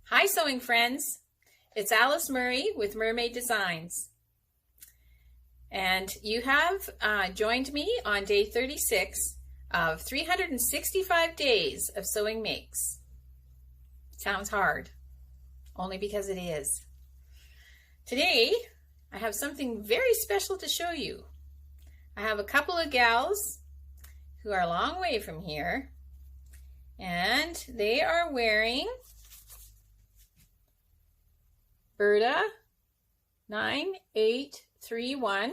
Hi sewing friends, it's Alice Murray with Murr-made Designs, and you have joined me on day 36 of 365 days of sewing makes. Sounds hard, only because it is. Today I have something very special to show you. I have a couple of gals who are a long way from here, and they are wearing Burda 9831,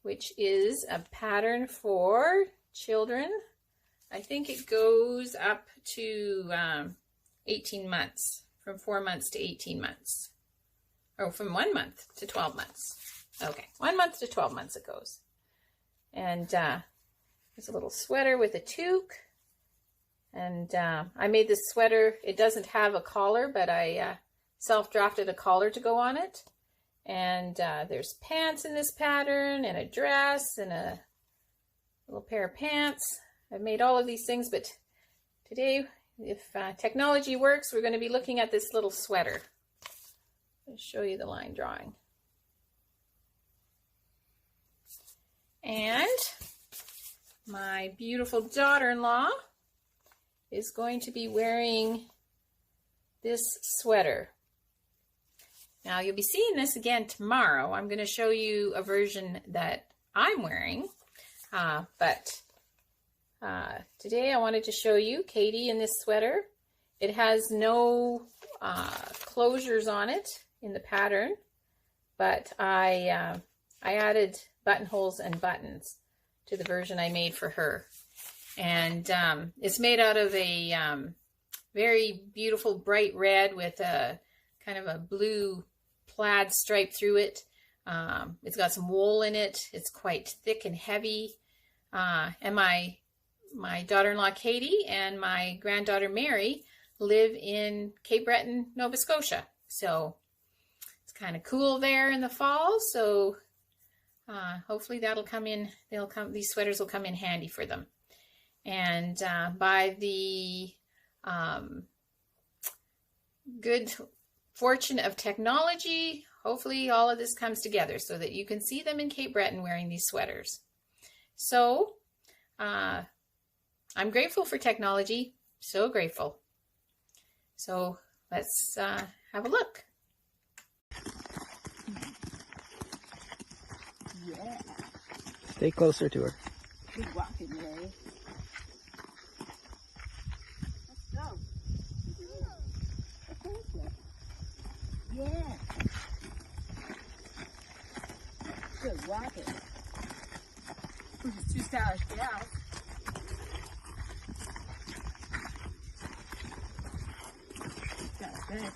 which is a pattern for children. I think it goes up to 18 months, from 4 months to 18 months. Oh, from 1 month to 12 months. Okay, 1 month to 12 months it goes. And there's a little sweater with a toque. And I made this sweater. It doesn't have a collar, but I self-drafted a collar to go on it. And there's pants in this pattern, and a dress, and a little pair of pants. I've made all of these things, but today, if technology works, we're going to be looking at this little sweater. I'll show you the line drawing. And my beautiful daughter-in-law is going to be wearing this sweater. Now you'll be seeing this again tomorrow. I'm going to show you a version that I'm wearing, but today I wanted to show you Katie in this sweater. It has no closures on it in the pattern, but I added buttonholes and buttons to the version I made for her. And it's made out of a very beautiful bright red with a kind of a blue plaid stripe through it. It's got some wool in it. It's quite thick and heavy. And my daughter-in-law Katie and my granddaughter Mary live in Cape Breton, Nova Scotia. So it's kind of cool there in the fall. So hopefully that'll come in. These sweaters will come in handy for them. And by the good fortune of technology, hopefully all of this comes together so that you can see them in Cape Breton wearing these sweaters. So I'm grateful for technology, so grateful. So let's have a look. Yeah. Stay closer to her. Good walking, Mary. Let's go. Yeah. Good walking. This is 2 stylish gals. Got good.